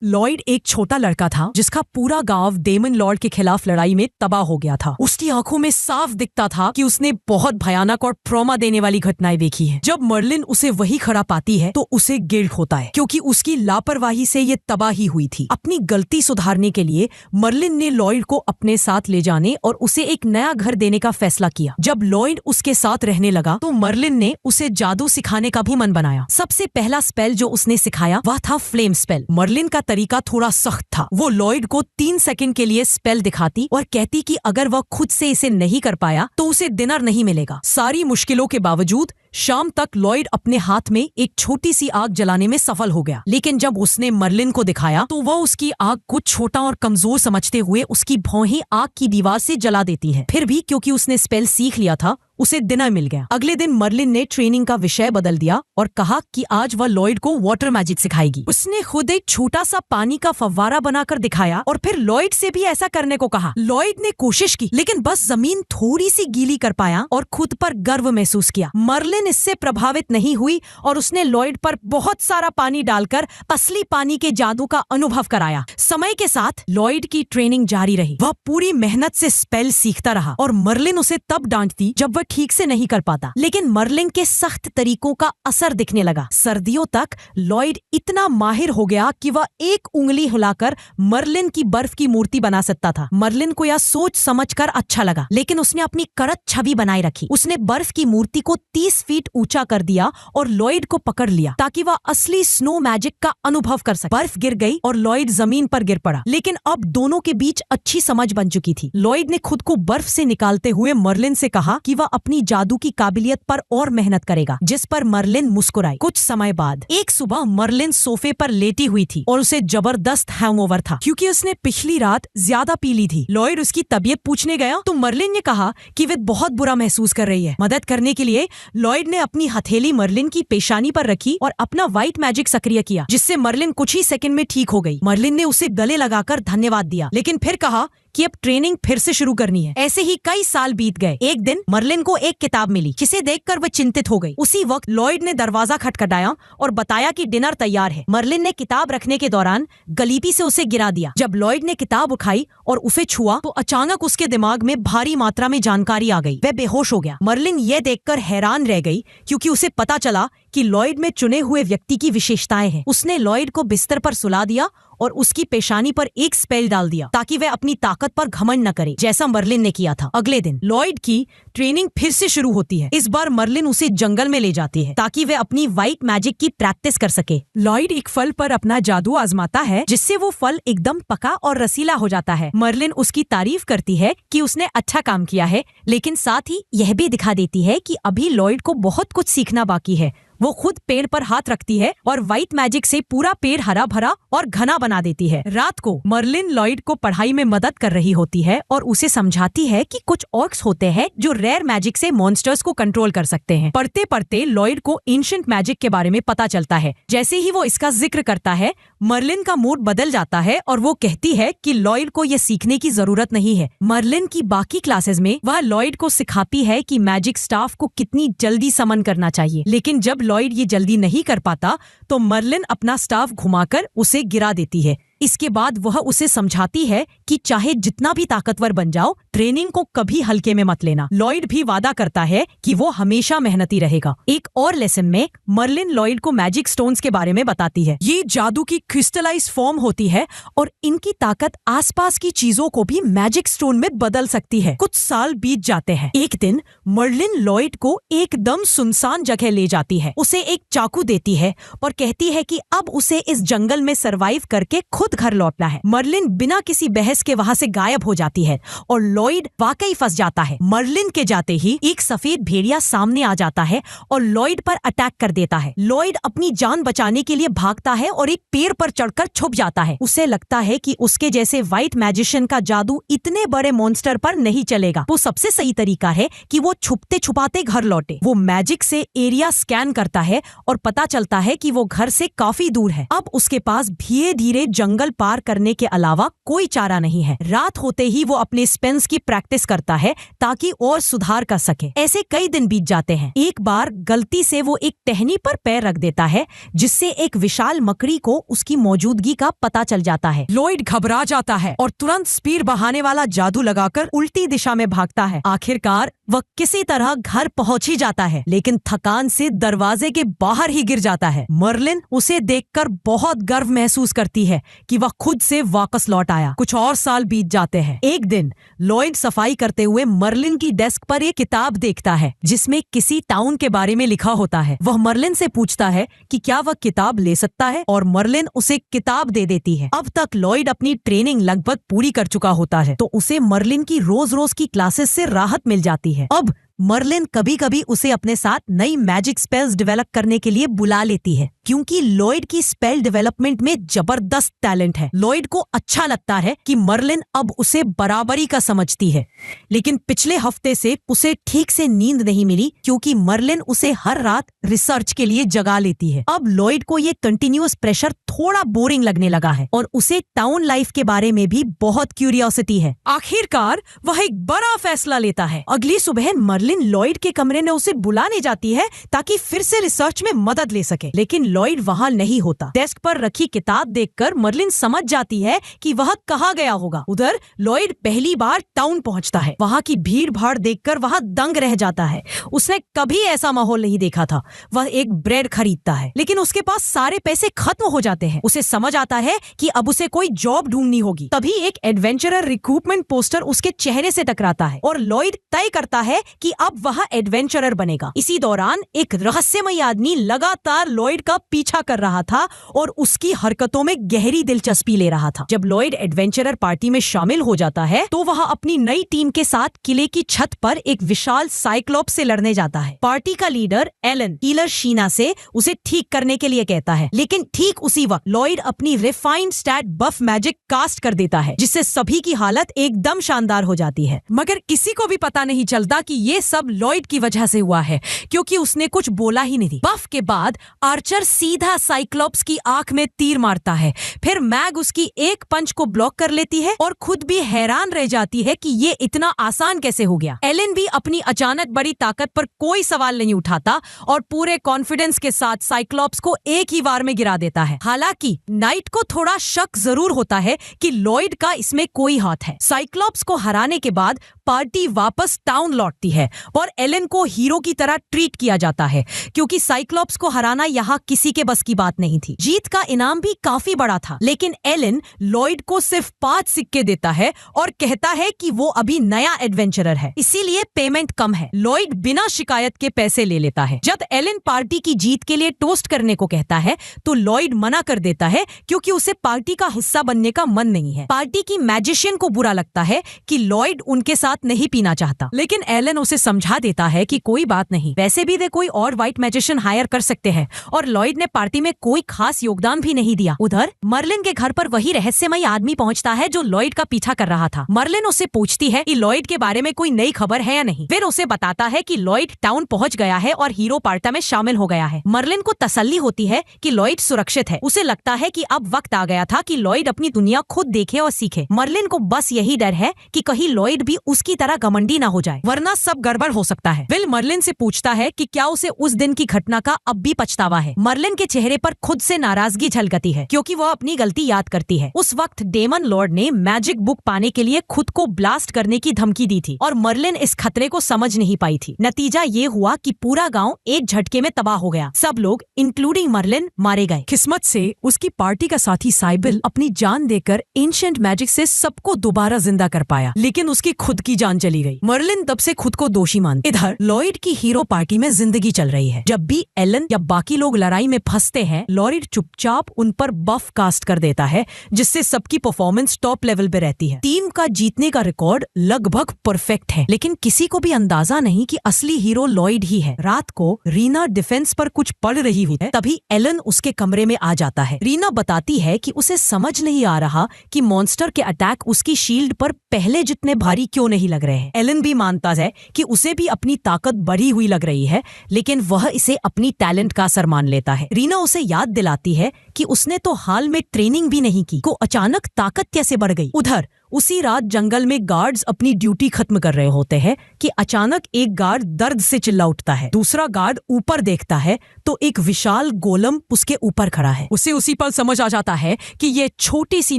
Lloyd एक छोटा लड़का था जिसका पूरा गांव डेमन लॉर्ड के खिलाफ लड़ाई में तबाह हो गया था। उसकी आंखों में साफ दिखता था कि उसने बहुत भयानक और ट्रॉमा देने वाली घटनाएं देखी हैं। जब मर्लिन उसे वही खड़ा पाती है तो उसे गिल्ट होता है क्योंकि उसकी लापरवाही से ये तबाही हुई थी। अपनी गलती सुधारने के लिए मर्लिन ने लॉयड को अपने साथ ले जाने और उसे एक नया घर देने का फैसला किया। जब लॉयड उसके साथ रहने लगा तो मर्लिन ने उसे जादू सिखाने का भी मन बनाया। सबसे पहला स्पेल जो उसने सिखाया वह था फ्लेम स्पेल। मर्लिन का तरीका थोड़ा सख्त था। वो लॉयड को 3 सेकंड के लिए स्पेल दिखाती और कहती कि अगर वह खुद से इसे नहीं कर पाया तो उसे डिनर नहीं मिलेगा। सारी मुश्किलों के बावजूद शाम तक लॉयड अपने हाथ में एक छोटी सी आग जलाने में सफल हो गया। लेकिन जब उसने मर्लिन को दिखाया तो वह उसकी आग को छोटा और कमजोर समझते हुए उसकी भौहें आग की दीवार से जला देती हैं। फिर भी क्योंकि उसने स्पेल सीख लिया था उसे डिनर मिल गया। अगले दिन मर्लिन ने ट्रेनिंग का विषय बदल दिया और कहा कि आज वह लॉयड को वाटर मैजिक सिखाएगी। उसने खुद एक छोटा सा पानी का फव्वारा बनाकर दिखाया और फिर लॉयड से भी ऐसा करने को कहा। लॉयड ने कोशिश की लेकिन बस जमीन थोड़ी सी गीली कर पाया और खुद पर गर्व महसूस किया। मर्लिन इससे प्रभावित नहीं हुई और उसने लॉयड पर बहुत सारा पानी डालकर असली पानी के जादू का अनुभव कराया। समय के साथ लॉयड की ट्रेनिंग जारी रही। वह पूरी मेहनत से स्पेल सीखता रहा और मर्लिन उसे तब डांटती जब वह ठीक से नहीं कर पाता। लेकिन मर्लिन के सख्त तरीकों का असर दिखने लगा। सर्दियों तक लॉयड इतना माहिर हो गया कि वह एक उंगली हिलाकर मर्लिन की बर्फ की मूर्ति बना सकता था। मर्लिन को यह सोच समझकर अच्छा लगा लेकिन उसने अपनी कड़क छवि बनाए रखी। उसने बर्फ की मूर्ति को 30 फीट ऊंचा कर दिया और लॉयड को पकड़ लिया ताकि वह असली स्नो मैजिक का अनुभव कर सके। बर्फ गिर गई और लॉयड जमीन पर गिर पड़ा। लेकिन अब दोनों के बीच अच्छी समझ बन चुकी थी। लॉयड ने खुद को बर्फ से निकालते हुए मर्लिन से कहा कि वह अपनी जादू की काबिलियत पर और मेहनत करेगा, जिस पर मर्लिन मुस्कुराई। कुछ समय बाद एक सुबह मर्लिन सोफे पर लेटी हुई थी और उसे जबरदस्त हैंगओवर था क्योंकि उसने पिछली रात ज्यादा पी ली थी। लॉयड उसकी तबीयत पूछने गया तो मर्लिन ने कहा कि वे बहुत बुरा महसूस कर रही है। मदद करने के लिए लॉयड ने अपनी हथेली मर्लिन की पेशानी पर रखी और अपना व्हाइट मैजिक सक्रिय किया, जिससे मर्लिन कुछ ही सेकंड में ठीक हो गई। मर्लिन ने उसे गले लगाकर धन्यवाद दिया लेकिन फिर कहा कि अब ट्रेनिंग फिर से शुरू करनी है। ऐसे ही कई साल बीत गए। एक दिन मर्लिन को एक किताब मिली जिसे देखकर वह चिंतित हो गई। उसी वक्त लॉयड ने दरवाजा खटखटाया और बताया कि डिनर तैयार है। मर्लिन ने किताब रखने के दौरान गलीपी से उसे गिरा दिया। जब लॉयड ने किताब उठाई और उसे छुआ तो अचानक उसके दिमाग में भारी मात्रा में जानकारी आ गई। वह बेहोश हो गया। मर्लिन ये देखकर हैरान रह गई क्योंकि उसे पता चला कि लॉयड में चुने हुए व्यक्ति की विशेषताएं हैं। उसने लॉयड को बिस्तर पर सुला दिया और उसकी पेशानी पर एक स्पेल डाल दिया ताकि वह अपनी ताकत पर घमंड न करे, जैसा मर्लिन ने किया था। अगले दिन लॉयड की ट्रेनिंग फिर से शुरू होती है। इस बार मर्लिन उसे जंगल में ले जाती है ताकि वह अपनी व्हाइट मैजिक की प्रैक्टिस कर सके। लॉयड एक फल पर अपना जादू आजमाता है जिससे वो फल एकदम पका और रसीला हो जाता है। मर्लिन उसकी तारीफ करती है कि उसने अच्छा काम किया है लेकिन साथ ही यह भी दिखा देती है कि अभी लॉयड को बहुत कुछ सीखना बाकी है। वो खुद पेड़ पर हाथ रखती है और व्हाइट मैजिक से पूरा पेड़ हरा भरा और घना बना देती है। रात को मर्लिन लॉयड को पढ़ाई में मदद कर रही होती है और उसे समझाती है कि कुछ ऑर्क्स होते हैं जो रेयर मैजिक से मॉन्स्टर्स को कंट्रोल कर सकते हैं। पढ़ते पढ़ते लॉयड को एंशिएंट मैजिक के बारे में पता चलता है। जैसे ही वो इसका जिक्र करता है मर्लिन का मूड बदल जाता है और वो कहती है कि लॉयड को ये सीखने की जरूरत नहीं है। मर्लिन की बाकी क्लासेस में वह लॉयड को सिखाती है कि मैजिक स्टाफ को कितनी जल्दी समन करना चाहिए। लेकिन जब लॉयड ये जल्दी नहीं कर पाता तो मर्लिन अपना स्टाफ घुमाकर उसे गिरा देती है। इसके बाद वह उसे समझाती है कि चाहे जितना भी ताकतवर बन जाओ ट्रेनिंग को कभी हल्के में मत लेना। लॉयड भी वादा करता है कि वो हमेशा मेहनती रहेगा। एक और लेसन में मर्लिन लॉयड को मैजिक स्टोन्स के बारे में बताती है। ये जादू की क्रिस्टलाइज फॉर्म होती है और इनकी ताकत आसपास की चीजों को भी मैजिक स्टोन में बदल सकती है। कुछ साल बीत जाते हैं। एक दिन मर्लिन लॉयड को एकदम सुनसान जगह ले जाती है। उसे एक चाकू देती है और कहती है कि अब उसे इस जंगल में सरवाइव करके खुद घर लौटना है। मर्लिन बिना किसी बहस के वहाँ से गायब हो जाती है और लॉयड वाकई फंस जाता है। मर्लिन के जाते ही एक सफेद भेड़िया सामने आ जाता है और लॉयड पर अटैक कर देता है। लॉयड अपनी जान बचाने के लिए भागता है और एक पेड़ पर चढ़कर छुप जाता है। उसे लगता है कि उसके जैसे व्हाइट मैजिशियन का जादू इतने बड़े मॉन्स्टर पर नहीं चलेगा। वो सबसे सही तरीका है कि वो छुपते छुपाते घर लौटे। वो मैजिक से एरिया स्कैन करता है और पता चलता है कि वो घर से काफी दूर है। अब उसके पास धीरे धीरे जंगल जंगल पार करने के अलावा कोई चारा नहीं है। रात होते ही वो अपने स्पेंस की प्रैक्टिस करता है ताकि और सुधार कर सके। ऐसे कई दिन बीत जाते हैं। एक बार गलती से वो एक टहनी पर पैर रख देता है, जिससे एक विशाल मकड़ी को उसकी मौजूदगी का पता चल जाता है। लॉयड घबरा जाता है और तुरंत स्पीड बहाने वाला जादू लगाकर उल्टी दिशा में भागता है। आखिरकार वह किसी तरह घर पहुंच ही जाता है, लेकिन थकान से दरवाजे के बाहर ही गिर जाता है। मर्लिन उसे देखकर बहुत गर्व महसूस करती है कि वह खुद से वापस लौट आया। कुछ और साल बीत जाते हैं। एक दिन लॉयड सफाई करते हुए मर्लिन की डेस्क पर एक किताब देखता है, जिसमें किसी टाउन के बारे में लिखा होता है। वह मर्लिन से पूछता है कि क्या वह किताब ले सकता है, और मर्लिन उसे किताब दे देती है। अब तक लॉयड अपनी ट्रेनिंग लगभग पूरी कर चुका होता है, तो उसे मर्लिन की रोज रोज की क्लासेस से राहत मिल जाती है। अब मर्लिन कभी कभी उसे अपने साथ नई मैजिक स्पेल्स डेवलप करने के लिए बुला लेती है, क्योंकि लॉयड की स्पेल डेवलपमेंट में जबरदस्त टैलेंट है। लॉयड को अच्छा लगता है कि मर्लिन अब उसे बराबरी का समझती है, लेकिन पिछले हफ्ते से उसे ठीक से नींद नहीं मिली, क्योंकि मर्लिन उसे हर रात रिसर्च के लिए जगा लेती है। अब लॉयड को ये कंटिन्यूअस प्रेशर थोड़ा बोरिंग लगने लगा है और उसे टाउन लाइफ के बारे में भी बहुत क्यूरियोसिटी है। आखिरकार वह एक बड़ा फैसला लेता है। अगली सुबह मर्लिन लॉयड के कमरे में उसे बुलाने जाती है ताकि फिर से रिसर्च में मदद ले सके, लेकिन लॉयड वहां नहीं होता। डेस्क पर रखी किताब देखकर मर्लिन समझ जाती है कि वह कहाँ गया होगा। उधर लॉयड पहली बार टाउन पहुंचता है। वहां की भीड़ भाड़ देखकर वह दंग रह जाता है। उसने कभी ऐसा माहौल नहीं देखा था। वह एक ब्रेड खरीदता है, लेकिन उसके पास सारे पैसे खत्म हो जाते हैं। उसे समझ आता है कि अब उसे कोई जॉब ढूंढनी होगी। तभी एक एडवेंचरर रिक्रूटमेंट पोस्टर उसके चेहरे से टकराता है और लॉयड तय करता है कि अब वह एडवेंचरर बनेगा। इसी दौरान एक रहस्यमयी आदमी लगातार लॉयड का पीछा कर रहा था और उसकी हरकतों में गहरी दिलचस्पी ले रहा था। जब लॉयड एडवेंचरर पार्टी में शामिल हो जाता है, तो वह अपनी नई टीम के साथ किले की छत पर एक विशाल साइक्लोप्स से लड़ने जाता है। पार्टी का लीडर एलन हीलर शीना से उसे ठीक करने के लिए कहता है, लेकिन ठीक उसी वक्त लॉयड अपनी रिफाइंड स्टैट बफ मैजिक कास्ट कर देता है, जिससे सभी की हालत एकदम शानदार हो जाती है। मगर किसी को भी पता नहीं चलता कि ये सब लॉयड की वजह से हुआ है, क्योंकि उसने कुछ बोला ही नहीं। बफ के बाद आर्चर सीधा साइक्लोप्स की आंख में तीर मारता है। फिर मैग उसकी एक पंच को ब्लॉक कर लेती है और खुद भी हैरान रह जाती है कि ये इतना आसान कैसे हो गया। एलन भी अपनी अचानक बड़ी ताकत पर कोई सवाल नहीं उठाता और पूरे कॉन्फिडेंस के साथ साइक्लोप्स को एक ही वार में गिरा देता है। हालांकि नाइट को थोड़ा शक जरूर होता है कि लॉयड का इसमें कोई हाथ है। साइक्लोप्स को हराने के बाद पार्टी वापस टाउन लौटती है और एलन को हीरो की तरह ट्रीट किया जाता है, क्योंकि साइक्लोप्स को हराना यहाँ किसी के बस की बात नहीं थी। जीत का इनाम भी काफी बड़ा था, लेकिन एलन लॉयड को सिर्फ 5 सिक्के देता है और कहता है कि वो अभी नया एडवेंचरर है, इसीलिए पेमेंट कम है। लॉयड बिना शिकायत के पैसे ले लेता है। जब एलन पार्टी की जीत के लिए टोस्ट करने को कहता है, तो लॉयड मना कर देता है, क्योंकि उसे पार्टी का हिस्सा बनने का मन नहीं है। पार्टी की मैजिशियन को बुरा लगता है कि लॉयड उनके साथ नहीं पीना चाहता, लेकिन एलन उसे समझा देता है कि कोई बात नहीं, वैसे भी वे कोई और व्हाइट मैजिशियन हायर कर सकते हैं, और लॉयड ने पार्टी में कोई खास योगदान भी नहीं दिया। उधर मर्लिन के घर पर वही रहस्यमयी आदमी पहुंचता है जो लॉयड का पीछा कर रहा था। मर्लिन उसे पूछती है कि लॉयड के बारे में कोई नई खबर है या नहीं। फिर उसे बताता है कि लॉयड टाउन पहुंच गया है और हीरो पार्टी में शामिल हो गया है। मर्लिन को तसल्ली होती है कि लॉयड सुरक्षित है। उसे लगता है कि अब वक्त आ गया था कि लॉयड अपनी दुनिया खुद देखे और सीखे। मर्लिन को बस यही डर है कि कहीं लॉयड भी उसकी तरह घमंडी ना हो जाए, वरना सब गड़बड़ हो सकता है। विल मर्लिन से पूछता है कि क्या उसे उस दिन की घटना का अब भी पछतावा है। मर्लिन के चेहरे पर खुद से नाराजगी झलकती है, क्योंकि वह अपनी गलती याद करती है। उस वक्त डेमन लॉर्ड ने मैजिक बुक पाने के लिए खुद को ब्लास्ट करने की धमकी दी थी और मर्लिन इस खतरे को समझ नहीं पाई थी। नतीजा ये हुआ कि पूरा गांव एक झटके में तबाह हो गया। सब लोग इंक्लूडिंग मर्लिन मारे गए। किस्मत से उसकी पार्टी का साथी साइबिल अपनी जान देकर एंशिएंट मैजिक से सबको दोबारा जिंदा कर पाया, लेकिन उसकी खुद की जान चली गई। मर्लिन तब से खुद को दोषी मानती। इधर लॉयड की हीरो पार्टी में जिंदगी चल रही है। जब भी एलन या बाकी लोग लड़ाई में फंसते हैं, लॉयड चुपचाप उन पर बफ कास्ट कर देता है, जिससे सबकी परफॉर्मेंस टॉप लेवल पे रहती है। टीम का जीतने का रिकॉर्ड लगभग परफेक्ट है, लेकिन किसी को भी अंदाजा नहीं कि असली हीरो लॉयड ही है। रात को रीना डिफेंस पर कुछ पढ़ रही हुई है, तभी एलन उसके कमरे में आ जाता है। रीना बताती है कि उसे समझ नहीं आ रहा कि मॉन्स्टर के अटैक उसकी शील्ड पर पहले जितने भारी क्यों नहीं नहीं लग रहे हैं। एलन भी मानता है कि उसे भी अपनी ताकत बढ़ी हुई लग रही है, लेकिन वह इसे अपनी टैलेंट का असर मान लेता है। रीना उसे याद दिलाती है कि उसने तो हाल में ट्रेनिंग भी नहीं की, को अचानक ताकत कैसे बढ़ गई। उधर उसी रात जंगल में गार्ड्स अपनी ड्यूटी खत्म कर रहे होते हैं कि अचानक एक गार्ड दर्द से चिल्ला उठता है। दूसरा गार्ड ऊपर देखता है तो एक विशाल गोलम उसके ऊपर खड़ा है। उसे उसी पर समझ आ जाता है कि ये छोटी सी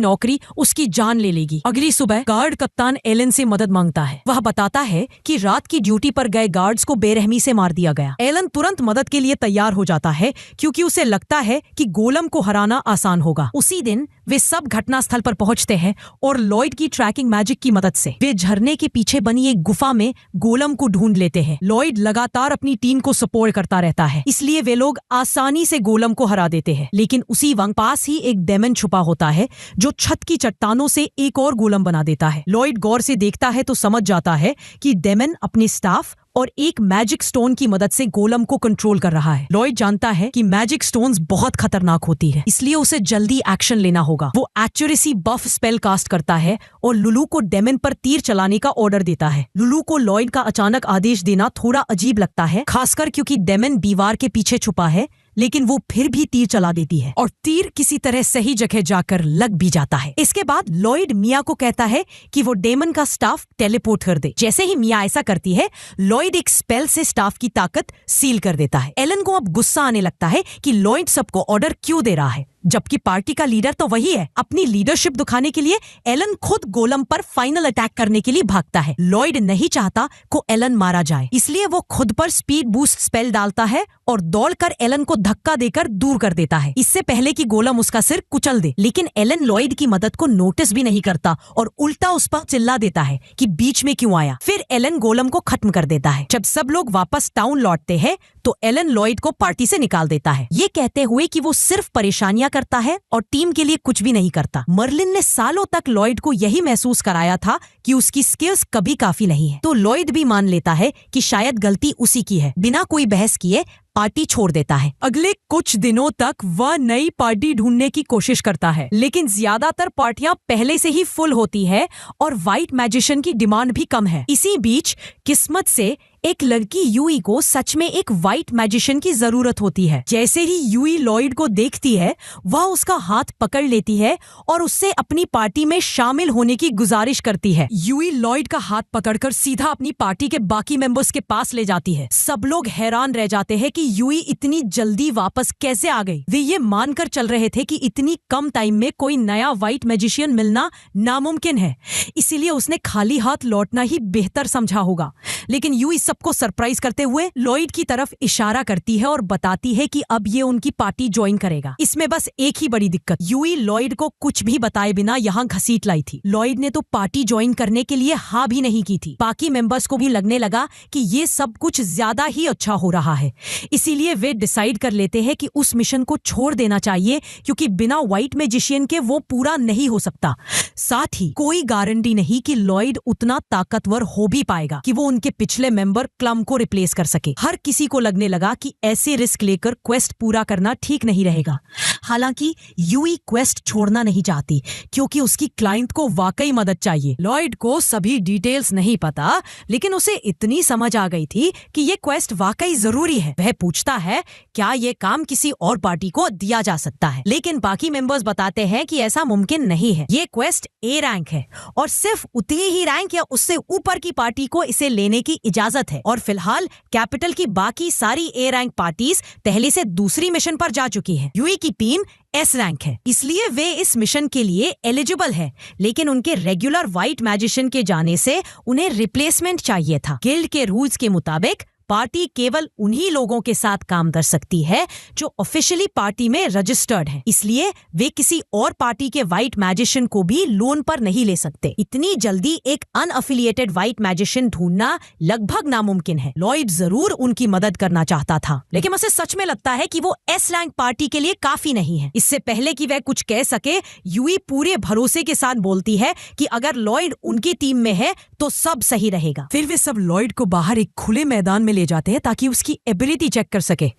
नौकरी उसकी जान ले लेगी। अगली सुबह गार्ड कप्तान एलन से मदद मांगता है। वह बताता है कि रात की ड्यूटी पर गए गार्ड्स को बेरहमी से मार दिया गया। एलन तुरंत मदद के लिए तैयार हो जाता है क्योंकि उसे लगता है कि गोलम को हराना आसान होगा। उसी दिन वे सब घटनास्थल पर पहुंचते हैं और लॉयड की ट्रैकिंग मैजिक की मदद से वे झरने के पीछे बनी एक गुफा में गोलम को ढूंढ लेते हैं। लॉयड लगातार अपनी टीम को सपोर्ट करता रहता है, इसलिए वे लोग आसानी से गोलम को हरा देते हैं। लेकिन उसी वक्त पास ही एक डेमन छुपा होता है जो छत की चट्टानों से एक और गोलम बना देता है। लॉयड गौर से देखता है तो समझ जाता है कि डेमन अपने स्टाफ और एक मैजिक स्टोन की मदद से गोलम को कंट्रोल कर रहा है। लॉयड जानता है कि मैजिक स्टोन्स बहुत खतरनाक होती है, इसलिए उसे जल्दी एक्शन लेना होगा। वो एक्यूरेसी बफ स्पेल कास्ट करता है और लुलू को डेमन पर तीर चलाने का ऑर्डर देता है। लुलू को लॉयड का अचानक आदेश देना थोड़ा अजीब लगता है, खासकर क्योंकि डेमन दीवार के पीछे छुपा है, लेकिन वो फिर भी तीर चला देती है और तीर किसी तरह सही जगह जाकर लग भी जाता है। इसके बाद लॉयड मिया को कहता है कि वो डेमन का स्टाफ टेलीपोर्ट कर दे। जैसे ही मिया ऐसा करती है, लॉयड एक स्पेल से स्टाफ की ताकत सील कर देता है। एलन को अब गुस्सा आने लगता है कि लॉयड सबको ऑर्डर क्यों दे रहा है, जबकि पार्टी का लीडर तो वही है। अपनी लीडरशिप दिखाने के लिए एलन खुद गोलम पर फाइनल अटैक करने के लिए भागता है। लॉयड नहीं चाहता को एलन मारा जाए, इसलिए वो खुद पर स्पीड बूस्ट स्पेल डालता है और दौड़कर एलन को धक्का देकर दूर कर देता है, इससे पहले कि गोलम उसका सिर कुचल दे। लेकिन एलन लॉयड की मदद को नोटिस भी नहीं करता और उल्टा उस पर चिल्ला देता है कि बीच में क्यों आया। फिर एलन गोलम को खत्म कर देता है। जब सब लोग वापस टाउन लौटते हैं तो एलन लॉयड को पार्टी से निकाल देता है, ये कहते हुए कि वो सिर्फ परेशानियां करता है और टीम के लिए कुछ भी नहीं करता। मर्लिन ने सालों तक लॉयड को यही महसूस कराया था कि उसकी स्किल्स कभी काफी नहीं है, तो लॉयड भी मान लेता है कि शायद गलती उसी की है। बिना कोई बहस किए पार्टी छोड़ देता है। अगले कुछ दिनों तक वह नई पार्टी ढूंढने की कोशिश करता है, लेकिन ज्यादातर पार्टियां पहले से ही फुल होती है और व्हाइट मैजिशियन की डिमांड भी कम है। इसी बीच किस्मत से एक लड़की यूई को सच में एक व्हाइट मैजिशियन की जरूरत होती है। जैसे ही यूई लॉयड को देखती है, वह उसका हाथ पकड़ लेती है और उससे अपनी पार्टी में शामिल होने की गुजारिश करती है। यूई लॉयड का हाथ पकड़कर सीधा अपनी पार्टी के बाकी मेंबर्स के पास ले जाती है। सब लोग हैरान रह जाते हैं कि यूई इतनी जल्दी वापस कैसे आ गई। वे ये मानकर चल रहे थे कि इतनी कम टाइम में कोई नया व्हाइट मैजिशियन मिलना नामुमकिन है, इसीलिए उसने खाली हाथ लौटना ही बेहतर समझा होगा। लेकिन यूई सबको सरप्राइज करते हुए लॉयड की तरफ इशारा करती है और बताती है कि अब ये उनकी पार्टी ज्वाइन करेगा। इसमें बस एक ही बड़ी दिक्कत, यूई लॉयड को कुछ भी बताए बिना यहाँ घसीट लाई थी। लॉयड ने तो पार्टी ज्वाइन करने के लिए हाँ भी नहीं की थी। बाकी मेंबर्स को भी लगने लगा कि ये सब कुछ ज्यादा ही अच्छा हो रहा है, इसीलिए वे डिसाइड कर लेते हैं कि उस मिशन को छोड़ देना चाहिए, क्योंकि बिना व्हाइट मैजिशियन के वो पूरा नहीं हो सकता। साथ ही कोई गारंटी नहीं कि लॉयड उतना ताकतवर हो भी पाएगा कि वो उनके पिछले मेंबर क्लम को रिप्लेस कर सके। हर किसी को लगने लगा कि ऐसे रिस्क लेकर क्वेस्ट पूरा करना ठीक नहीं रहेगा। हालांकि यूई क्वेस्ट छोड़ना नहीं चाहती, क्योंकि उसकी क्लाइंट को वाकई मदद चाहिए। लॉयड को सभी डिटेल्स नहीं पता, लेकिन उसे इतनी समझ आ गई थी कि ये क्वेस्ट वाकई जरूरी है। वह पूछता है क्या ये काम किसी और पार्टी को दिया जा सकता है, लेकिन बाकी मेंबर्स बताते हैं कि ऐसा मुमकिन नहीं है। ये क्वेस्ट ए रैंक है और सिर्फ उतनी ही रैंक या उससे ऊपर की पार्टी को इसे लेने की इजाजत है, और फिलहाल कैपिटल की बाकी सारी ए रैंक पार्टीज पहले से दूसरी मिशन पर जा चुकी है। यूई की टीम एस रैंक है, इसलिए वे इस मिशन के लिए एलिजिबल है, लेकिन उनके रेगुलर व्हाइट मैजिशियन के जाने से उन्हें रिप्लेसमेंट चाहिए था। गिल्ड के रूल्स के मुताबिक पार्टी केवल उन्हीं लोगों के साथ काम कर सकती है जो ऑफिशियली पार्टी में रजिस्टर्ड हैं, इसलिए वे किसी और पार्टी के व्हाइट मैजिशियन को भी लोन पर नहीं ले सकते। इतनी जल्दी एक अनअफिलिएटेड व्हाइट मैजिशियन ढूंढना लगभग नामुमकिन है। लॉयड जरूर उनकी मदद करना चाहता था, लेकिन उसे सच में लगता है कि वो एस रैंक पार्टी के लिए काफी नहीं है। इससे पहले कि वह कुछ कह सके, यूई पूरे भरोसे के साथ बोलती है कि अगर लॉयड उनकी टीम में है तो सब सही रहेगा। फिर वे सब लॉयड को बाहर एक खुले मैदान में ले जाते हैं ताकि उसकी एबिलिटी चेक कर सके।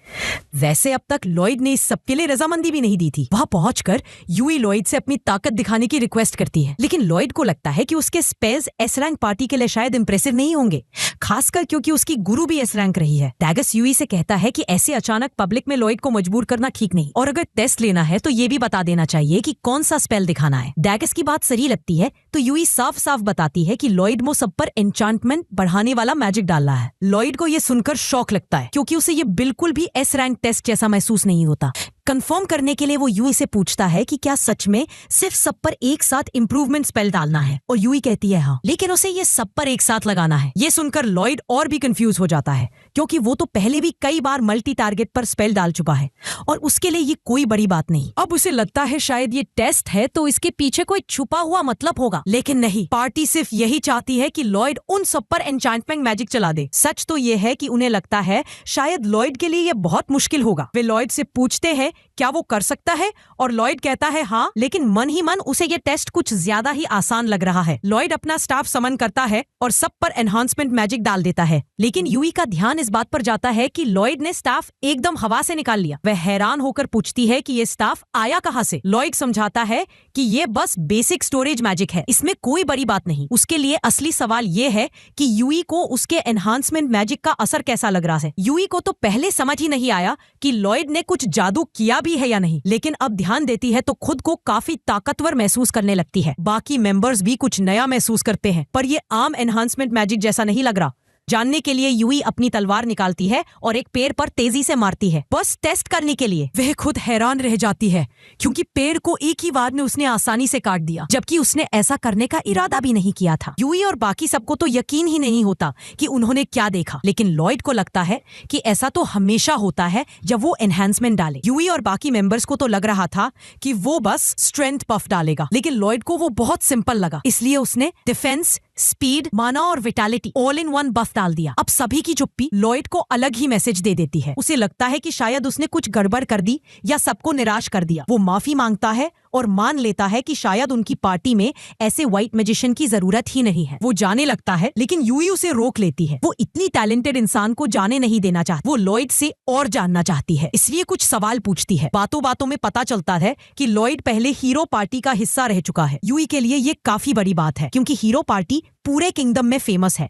वैसे अब तक लॉयड ने इस सबके लिए रजामंदी भी नहीं दी थी। वहां पहुंचकर यूई लॉयड से अपनी ताकत दिखाने की रिक्वेस्ट करती है, लेकिन लॉयड को लगता है कि उसके स्पेल्स एस रैंक पार्टी के लिए शायद इंप्रेसिव नहीं होंगे, खासकर क्योंकि उसकी गुरु भी एस रैंक रही है। डैगस यूई से कहता है कि ऐसे अचानक पब्लिक में लॉयड को मजबूर करना ठीक नहीं, और अगर टेस्ट लेना है तो ये भी बता देना चाहिए कि कौन सा स्पेल दिखाना है। डैगस की बात सही लगती है तो यूई साफ साफ बताती है कि लॉयड वो सब पर एन्चांटमेंट बढ़ाने वाला मैजिक डाल रहा है। लॉयड को ये सुनकर शॉक लगता है क्योंकि उसे ये बिल्कुल भी एस रैंक टेस्ट जैसा महसूस नहीं होता। कंफर्म करने के लिए वो यूई से पूछता है कि क्या सच में सिर्फ सब पर एक साथ इंप्रूवमेंट स्पेल डालना है, और यूई कहती है हाँ, लेकिन उसे ये सब पर एक साथ लगाना है। ये सुनकर लॉयड और भी कंफ्यूज हो जाता है क्योंकि वो तो पहले भी कई बार मल्टी टारगेट पर स्पेल डाल चुका है और उसके लिए ये कोई बड़ी बात नहीं। अब उसे लगता है शायद ये टेस्ट है तो इसके पीछे कोई छुपा हुआ मतलब होगा, लेकिन नहीं, पार्टी सिर्फ यही चाहती है कि लॉयड उन सब पर एन्चांटमेंट मैजिक चला दे। सच तो ये है कि उन्हें लगता है शायद लॉयड के लिए ये बहुत मुश्किल होगा। वे लॉयड से पूछते हैं क्या वो कर सकता है, और लॉयड कहता है हाँ, लेकिन मन ही मन उसे ये टेस्ट कुछ ज्यादा ही आसान लग रहा है। लॉयड अपना स्टाफ समन करता है और सब पर एनहांसमेंट मैजिक डाल देता है, लेकिन यूई का ध्यान इस बात पर जाता है कि लॉयड ने स्टाफ एकदम हवा से निकाल लिया। वह हैरान होकर पूछती है कि ये स्टाफ आया कहाँ से। लॉयड समझाता है कि ये बस बेसिक स्टोरेज मैजिक है, इसमें कोई बड़ी बात नहीं। उसके लिए असली सवाल ये है कि यूई को उसके एनहांसमेंट मैजिक का असर कैसा लग रहा है। यूई को तो पहले समझ ही नहीं आया कि लॉयड ने कुछ जादू किया भी है या नहीं, लेकिन अब ध्यान देती है तो खुद को काफी ताकतवर महसूस करने लगती है। बाकी मेंबर्स भी कुछ नया महसूस करते हैं, पर ये आम एनहांसमेंट मैजिक जैसा नहीं लग रहा। जानने के लिए यूई अपनी तलवार निकालती है और एक पेड़ पर तेजी से मारती है, बस टेस्ट करने के लिए। वह खुद हैरान रह जाती है क्योंकि पेड़ को एक ही बार में उसने आसानी से काट दिया, जबकि उसने ऐसा करने का इरादा भी नहीं किया था। यूई और बाकी सबको तो यकीन ही नहीं होता कि उन्होंने क्या देखा, लेकिन लॉयड को लगता है कि ऐसा तो हमेशा होता है जब वो एनहांसमेंट डाले। यूई और बाकी मेंबर्स को तो लग रहा था कि वो बस स्ट्रेंथ पफ डालेगा, लेकिन लॉयड को वो बहुत सिंपल लगा, इसलिए उसने डिफेंस, स्पीड, माना और विटालिटी ऑल इन वन बफ डाल दिया। अब सभी की चुप्पी लॉयड को अलग ही मैसेज दे देती है। उसे लगता है कि शायद उसने कुछ गड़बड़ कर दी या सबको निराश कर दिया। वो माफी मांगता है और मान लेता है कि शायद उनकी पार्टी में ऐसे व्हाइट मैजिशियन की जरूरत ही नहीं है। वो जाने लगता है, लेकिन यूई उसे रोक लेती है। वो इतनी टैलेंटेड इंसान को जाने नहीं देना चाहती, वो लॉयड से और जानना चाहती है, इसलिए कुछ सवाल पूछती है। बातों बातों में पता चलता है कि लॉयड पहले हीरो पार्टी का हिस्सा रह चुका है। यूई के लिए ये काफी बड़ी बात है क्योंकि हीरो पार्टी पूरे किंगडम में फेमस है।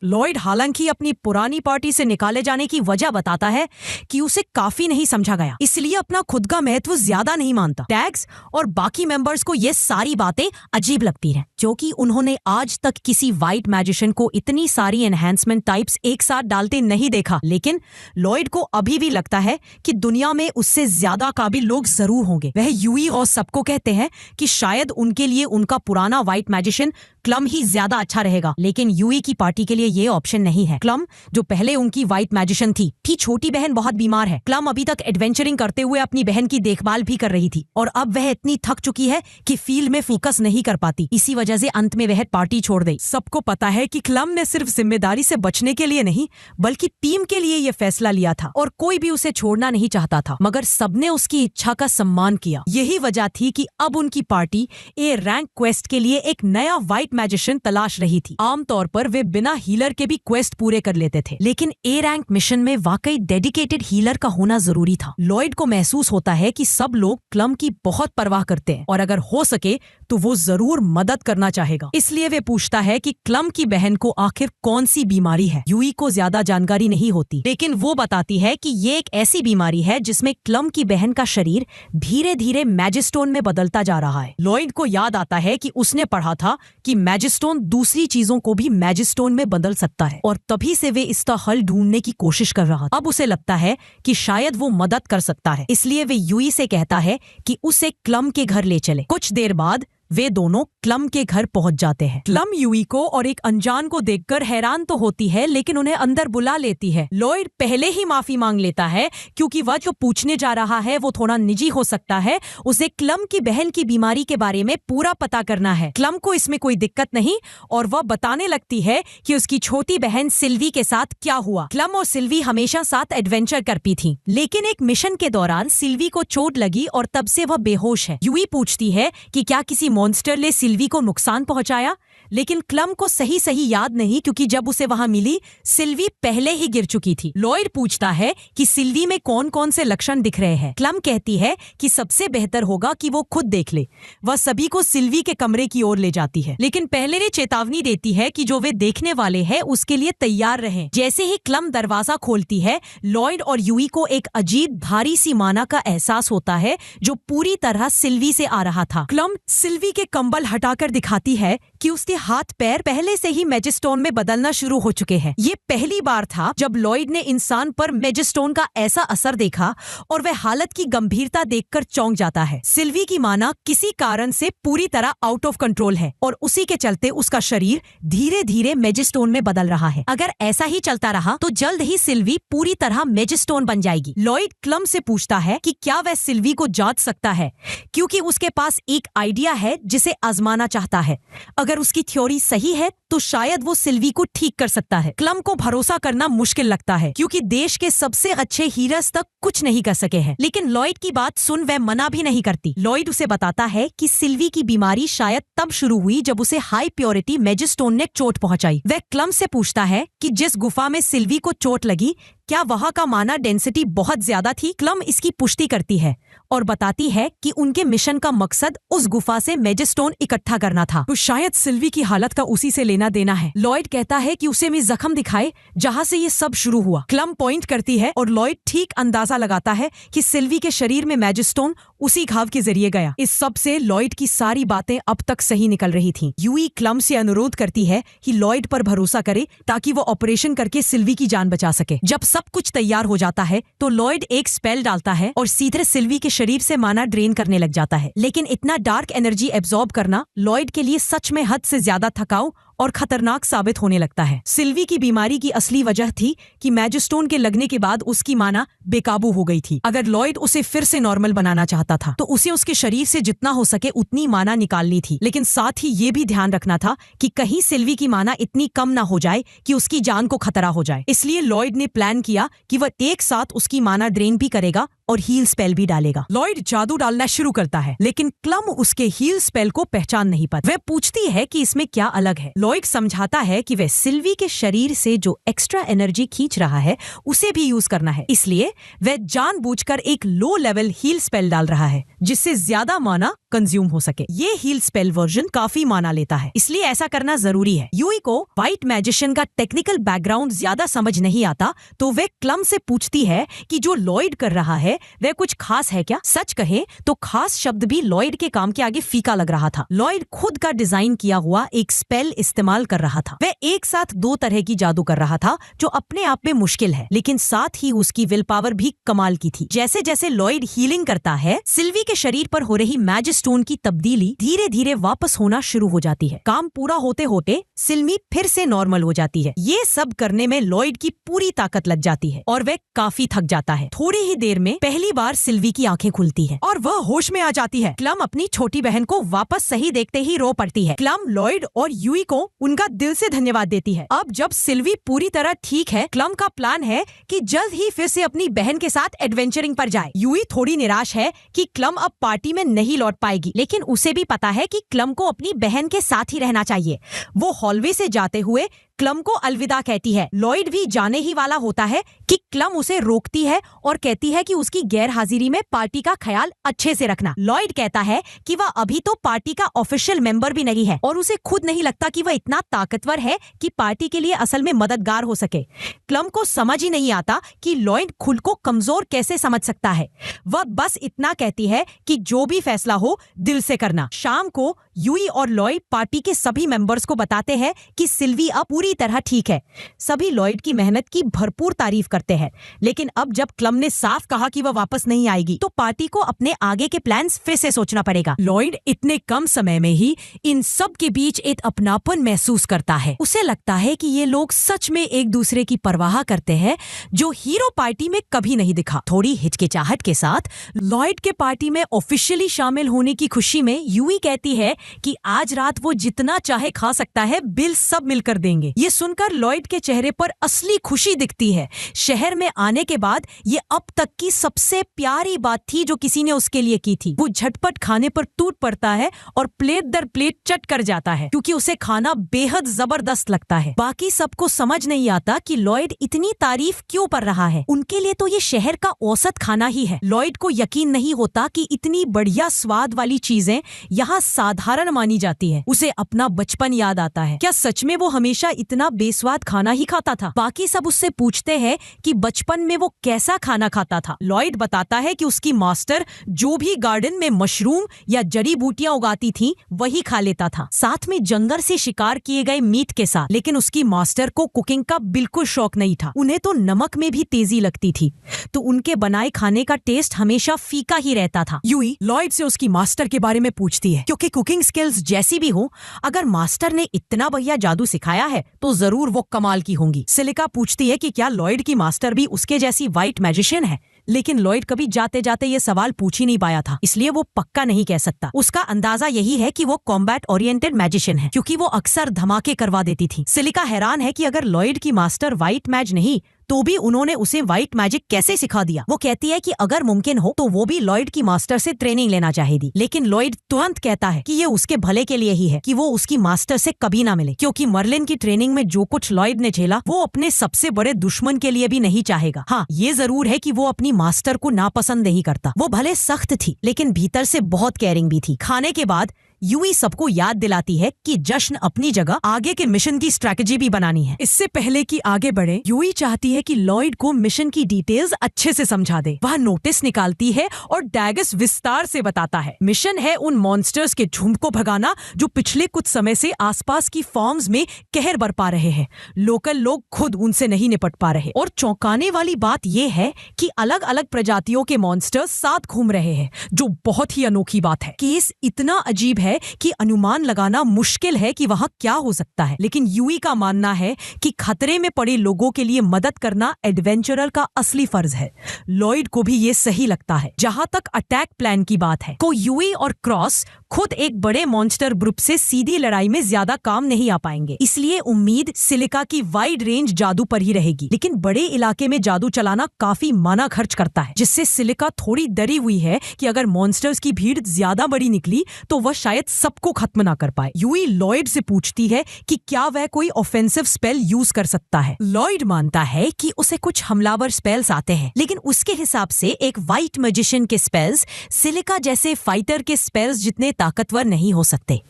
लॉयड हालांकि अपनी पुरानी पार्टी से निकाले जाने की वजह बताता है कि उसे काफी नहीं समझा गया, इसलिए अपना खुद का महत्व ज्यादा नहीं मानता। टैग्स और बाकी मेंबर्स को ये सारी बातें अजीब लगती हैं, क्योंकि उन्होंने आज तक किसी व्हाइट मैजिशियन को इतनी सारी एनहांसमेंट टाइप्स एक साथ डालते नहीं देखा। लेकिन लॉयड को अभी भी लगता है कि दुनिया में उससे ज्यादा काबिल लोग जरूर होंगे। वह यूई और सबको कहते हैं कि शायद उनके लिए उनका पुराना व्हाइट मैजिशियन क्लम ही ज्यादा अच्छा रहेगा, लेकिन यूई की पार्टी के लिए ये ऑप्शन नहीं है। क्लम, जो पहले उनकी व्हाइट मैजिशियन थी, छोटी बहन बहुत बीमार है। क्लम अभी तक एडवेंचरिंग करते हुए अपनी बहन की देखभाल भी कर रही थी और अब वह इतनी थक चुकी है कि फील्ड में फोकस नहीं कर पाती। इसी वजह से अंत में वह पार्टी छोड़ गई। सबको पता है कि क्लम ने सिर्फ जिम्मेदारी से बचने के लिए नहीं बल्कि टीम के लिए यह फैसला लिया था और कोई भी उसे छोड़ना नहीं चाहता था, मगर सबने उसकी इच्छा का सम्मान किया। यही वजह थी कि अब उनकी पार्टी ए रैंक क्वेस्ट के लिए एक नया व्हाइट मैजिशियन तलाश रही थी। आमतौर पर वे बिना हीलर के भी क्वेस्ट पूरे कर लेते थे, लेकिन ए रैंक मिशन में वाकई डेडिकेटेड हीलर का होना जरूरी था। लॉयड को महसूस होता है कि सब लोग क्लम की बहुत परवाह करते हैं और अगर हो सके तो वो जरूर मदद करना चाहेगा। इसलिए वे पूछता है कि क्लम की बहन को आखिर कौन सी बीमारी है। यूई को ज्यादा जानकारी नहीं होती, लेकिन वो बताती है कि ये एक ऐसी बीमारी है जिसमें क्लम की बहन का शरीर धीरे धीरे मैजिस्टोन में बदलता जा रहा है। लॉयड को याद आता है कि उसने पढ़ा था कि मैजिस्टोन दूसरी चीजों को भी मैजिस्टोन में बदल सकता है और तभी से वे इसका हल ढूंढने की कोशिश कर रहा था। अब उसे लगता है कि शायद वो मदद कर सकता है, इसलिए वे यूई से कहता है कि उसे क्लम के घर ले चले। कुछ देर बाद वे दोनों क्लम के घर पहुंच जाते हैं। क्लम यूई को और एक अनजान को देखकर हैरान तो होती है, लेकिन उन्हें अंदर बुला लेती है। लॉयड पहले ही माफी मांग लेता है क्योंकि वह जो पूछने जा रहा है वो थोड़ा निजी हो सकता है। उसे क्लम की बहन की बीमारी के बारे में पूरा पता करना है। क्लम को इसमें कोई दिक्कत नहीं और वह बताने लगती है कि उसकी छोटी बहन सिल्वी के साथ क्या हुआ। क्लम और सिल्वी हमेशा साथ एडवेंचर करती थी, लेकिन एक मिशन के दौरान सिल्वी को चोट लगी और तब से वह बेहोश है। यूई पूछती है कि क्या किसी मॉन्स्टर ने सिल्वी को नुकसान पहुंचाया, लेकिन क्लम को सही सही याद नहीं, क्योंकि जब उसे वहां मिली सिल्वी पहले ही गिर चुकी थी। लॉयड पूछता है कि सिल्वी में कौन कौन से लक्षण दिख रहे हैं। क्लम कहती है कि सबसे बेहतर होगा कि वो खुद देख ले। वह सभी को सिल्वी के कमरे की ओर ले जाती है, लेकिन पहले ने चेतावनी देती है कि जो वे देखने वाले हैं उसके लिए तैयार रहें। जैसे ही क्लम दरवाजा खोलती है, लॉयड और यूई को एक अजीब भारी सी माना का एहसास होता है जो पूरी तरह सिल्वी से आ रहा था। क्लम सिल्वी के कंबल हटाकर दिखाती है कि उसके हाथ पैर पहले से ही मैजिस्टोन में बदलना शुरू हो चुके हैं। ये पहली बार था जब लॉयड ने इंसान पर मैजिस्टोन का ऐसा असर देखा और वह हालत की गंभीरता देखकर चौंक जाता है। सिल्वी की माना किसी कारण से पूरी तरह आउट ऑफ कंट्रोल है और उसी के चलते उसका शरीर धीरे धीरे मैजिस्टोन में बदल रहा है। अगर ऐसा ही चलता रहा तो जल्द ही सिल्वी पूरी तरह मैजिस्टोन बन जाएगी। लॉयड क्लम से पूछता है कि क्या वह सिल्वी को जांच सकता है, क्योंकि उसके पास एक आइडिया है जिसे आजमाना चाहता है। अगर उसकी थ्योरी सही है तो शायद वो सिल्वी को ठीक कर सकता है। क्लम को भरोसा करना मुश्किल लगता है, क्योंकि देश के सबसे अच्छे हीरोज तक कुछ नहीं कर सके हैं। लेकिन लॉयड की बात सुन वह मना भी नहीं करती। लॉयड उसे बताता है कि सिल्वी की बीमारी शायद तब शुरू हुई जब उसे हाई प्योरिटी मैजिस्टोन ने चोट पहुंचाई। वह क्लम से पूछता है कि जिस गुफा में सिल्वी को चोट लगी, क्या वहां का माना डेंसिटी बहुत ज्यादा थी? क्लम इसकी पुष्टि करती है और बताती है कि उनके मिशन का मकसद उस गुफा से मैजिस्टोन इकट्ठा करना था। तो शायद सिल्वी की हालत का उसी से लेना देना है। लॉयड कहता है कि उसे भी जख्म दिखाए जहां से ये सब शुरू हुआ। क्लम पॉइंट करती है और लॉयड ठीक अंदाजा लगाता है कि सिल्वी के शरीर में मैजिस्टोन उसी घाव के जरिए गया। इस सब से लॉयड की सारी बातें अब तक सही निकल रही थी। यूई क्लम से अनुरोध करती है कि लॉयड पर भरोसा करे ताकि वो ऑपरेशन करके सिल्वी की जान बचा सके। जब सब कुछ तैयार हो जाता है तो लॉयड एक स्पेल डालता है और सीधे सिल्वी के शरीर से माना ड्रेन करने लग जाता है। लेकिन इतना डार्क एनर्जी एब्जॉर्ब करना लॉयड के लिए सच में हद से ज्यादा थकाऊ और खतरनाक साबित होने लगता है। सिल्वी की बीमारी की असली वजह थी कि मैजिस्टोन के लगने के बाद उसकी माना बेकाबू हो गई थी। अगर लॉयड उसे फिर से नॉर्मल बनाना चाहता था तो उसे उसके शरीर से जितना हो सके उतनी माना निकालनी थी। लेकिन साथ ही ये भी ध्यान रखना था कि कहीं सिल्वी की माना इतनी कम ना हो जाए कि उसकी जान को खतरा हो जाए। इसलिए लॉयड ने प्लान किया कि वह एक साथ उसकी माना ड्रेन भी करेगा और हील स्पेल भी डालेगा। लॉयड जादू डालना शुरू करता है, लेकिन क्लम उसके हील स्पेल को पहचान नहीं पाती। वह पूछती है कि इसमें क्या अलग है। लॉयड समझाता है कि वह सिल्वी के शरीर से जो एक्स्ट्रा एनर्जी खींच रहा है उसे भी यूज करना है, इसलिए वह जानबूझकर एक लो लेवल हील स्पेल डाल रहा है जिससे ज्यादा माना कंज्यूम हो सके। ये हील स्पेल वर्जन काफी माना लेता है, इसलिए ऐसा करना जरूरी है। यूई को व्हाइट मैजिशियन का टेक्निकल बैकग्राउंड ज्यादा समझ नहीं आता, तो वह क्लम से पूछती है कि जो लॉयड कर रहा है वह कुछ खास है क्या? सच कहे तो खास शब्द भी लॉयड के काम के आगे फीका लग रहा था। लॉयड खुद का डिजाइन किया हुआ एक स्पेल इस्तेमाल कर रहा था। वह एक साथ दो तरह की जादू कर रहा था जो अपने आप में मुश्किल है, लेकिन साथ ही उसकी विल पावर भी कमाल की थी। जैसे जैसे लॉयड हीलिंग करता है, सिल्वी के शरीर पर हो रही मैजिस्टोन की तब्दीली धीरे धीरे वापस होना शुरू हो जाती है। काम पूरा होते होते सिल्वी फिर से नॉर्मल हो जाती है। ये सब करने में लॉयड की पूरी ताकत लग जाती है और वह काफी थक जाता है। थोड़ी ही देर में पहली बार सिल्वी की आंखें खुलती है और वह होश में आ जाती है। क्लम अपनी छोटी बहन को वापस सही देखते ही रो पड़ती है। क्लम लॉयड और यूई को उनका दिल से धन्यवाद देती है। अब जब सिल्वी पूरी तरह ठीक है, क्लम का प्लान है कि जल्द ही फिर से अपनी बहन के साथ एडवेंचरिंग पर जाए। यूई थोड़ी निराश है कि क्लम अब पार्टी में नहीं लौट पाएगी, लेकिन उसे भी पता है कि क्लम को अपनी बहन के साथ ही रहना चाहिए। वो हॉलवे से जाते हुए क्लम को अलविदा कहती है। लॉयड भी जाने ही वाला होता है कि क्लम उसे रोकती है और कहती है कि उसकी गैर हाजिरी में पार्टी का ख्याल अच्छे से रखना। लॉयड कहता है कि वह अभी तो पार्टी का ऑफिशियल मेंबर भी नहीं है और उसे खुद नहीं लगता कि वह इतना ताकतवर है कि पार्टी के लिए असल में मददगार हो सके। क्लम को समझ ही नहीं आता कि लॉयड खुद को कमजोर कैसे समझ सकता है। वह बस इतना कहती है कि जो भी फैसला हो दिल से करना। शाम को यूई और लॉयड पार्टी के सभी मेंबर्स को बताते हैं कि सिल्वी अब पूरी तरह ठीक है। सभी लॉयड की मेहनत की भरपूर तारीफ करते हैं, लेकिन अब जब क्लम ने साफ कहा कि वह वापस नहीं आएगी तो पार्टी को अपने आगे के प्लान्स फिर से सोचना पड़ेगा। लॉयड इतने कम समय में ही इन सब के बीच एक अपनापन महसूस करता है। उसे लगता है कि ये लोग सच में एक दूसरे की परवाह करते हैं, जो हीरो पार्टी में कभी नहीं दिखा। थोड़ी हिचकिचाहट के साथ लॉयड के पार्टी में ऑफिशियली शामिल होने की खुशी में यूई कहती है कि आज रात वो जितना चाहे खा सकता है, बिल सब मिलकर देंगे। ये सुनकर लॉयड के चेहरे पर असली खुशी दिखती है। शहर में आने के बाद ये अब तक की सबसे प्यारी बात थी जो किसी ने उसके लिए की थी। वो झटपट खाने पर टूट पड़ता है और प्लेट दर प्लेट चट कर जाता है क्योंकि उसे खाना बेहद जबरदस्त लगता है। बाकी सबको समझ नहीं आता कि लॉयड इतनी तारीफ क्यों कर रहा है। उनके लिए तो ये शहर का औसत खाना ही है। लॉयड को यकीन नहीं होता कि इतनी बढ़िया स्वाद वाली चीजें यहाँ साधारण मानी जाती है। उसे अपना बचपन याद आता है। क्या सच में वो हमेशा इतना बेस्वाद खाना ही खाता था? बाकी सब उससे पूछते हैं कि बचपन में वो कैसा खाना खाता था। लॉयड बताता है कि उसकी मास्टर जो भी गार्डन में मशरूम या जड़ी बूटियां उगाती थी वही खा लेता था, साथ में जंगल से शिकार किए गए मीट के साथ। लेकिन उसकी मास्टर को कुकिंग का बिल्कुल शौक नहीं था। उन्हें तो नमक में भी तेजी लगती थी, तो उनके बनाए खाने का टेस्ट हमेशा फीका ही रहता था। यूई लॉयड से उसकी मास्टर के बारे में पूछती है, क्योंकि कुकिंग स्किल्स जैसी भी हो, अगर मास्टर ने इतना बढ़िया जादू सिखाया है तो जरूर वो कमाल की होंगी। सिलिका पूछती है कि क्या लॉयड की मास्टर भी उसके जैसी व्हाइट मैजिशियन है, लेकिन लॉयड कभी जाते जाते ये सवाल पूछ ही नहीं पाया था, इसलिए वो पक्का नहीं कह सकता। उसका अंदाजा यही है कि वो कॉम्बैट ओरिएंटेड मैजिशियन है, क्योंकि वो अक्सर धमाके करवा देती थी। सिलिका हैरान है कि अगर लॉयड की मास्टर व्हाइट मैज नहीं तो भी उन्होंने उसे व्हाइट मैजिक कैसे सिखा दिया। वो कहती है कि अगर मुमकिन हो तो वो भी लॉयड की मास्टर से ट्रेनिंग लेना चाहेगी, लेकिन लॉयड तुरंत कहता है कि ये उसके भले के लिए ही है कि वो उसकी मास्टर से कभी ना मिले, क्योंकि मर्लिन की ट्रेनिंग में जो कुछ लॉयड ने झेला वो अपने सबसे बड़े दुश्मन के लिए भी नहीं चाहेगा। हाँ, ये जरूर है कि वो अपनी मास्टर को नापसंद नहीं करता। वो भले सख्त थी लेकिन भीतर से बहुत केयरिंग भी थी। खाने के बाद यूई सबको याद दिलाती है कि जश्न अपनी जगह, आगे के मिशन की स्ट्रेटेजी भी बनानी है। इससे पहले कि आगे बढ़े, यूई चाहती है कि लॉयड को मिशन की डिटेल्स अच्छे से समझा दे। वह नोटिस निकालती है और डैगस विस्तार से बताता है। मिशन है उन मॉन्स्टर्स के झुंड को भगाना जो पिछले कुछ समय से आसपास की फार्म्स में कहर बरपा रहे हैं। लोकल लोग खुद उनसे नहीं निपट पा रहे, और चौंकाने वाली बात यह है कि अलग अलग प्रजातियों के मॉन्स्टर्स साथ घूम रहे हैं, जो बहुत ही अनोखी बात है। केस इतना अजीब है कि अनुमान लगाना मुश्किल है कि वहां क्या हो सकता है, लेकिन यूई का मानना है कि खतरे में पड़े लोगों के लिए मदद करना एडवेंचरर का असली फर्ज है। लॉयड को भी ये सही लगता है। जहां तक अटैक प्लान की बात है, तो यूई और क्रॉस खुद एक बड़े मॉन्स्टर ग्रुप से सीधी लड़ाई में ज्यादा काम नहीं आ पाएंगे, इसलिए उम्मीद सिलिका की वाइड रेंज जादू पर ही रहेगी। लेकिन बड़े इलाके में जादू चलाना काफी माना खर्च करता है, जिससे सिलिका थोड़ी डरी हुई है कि अगर मॉन्स्टर्स की भीड़ ज्यादा बड़ी निकली तो वह शायद सबको खत्म ना कर पाए। यूई लॉयड से पूछती है कि क्या वह कोई ऑफेंसिव स्पेल यूज कर सकता है। लॉयड मानता है कि उसे कुछ हमलावर स्पेल्स आते हैं, लेकिन उसके हिसाब से एक व्हाइट मैजिशियन के स्पेल्स सिलिका जैसे फाइटर के स्पेल्स जितने ताकतवर नहीं हो सकते।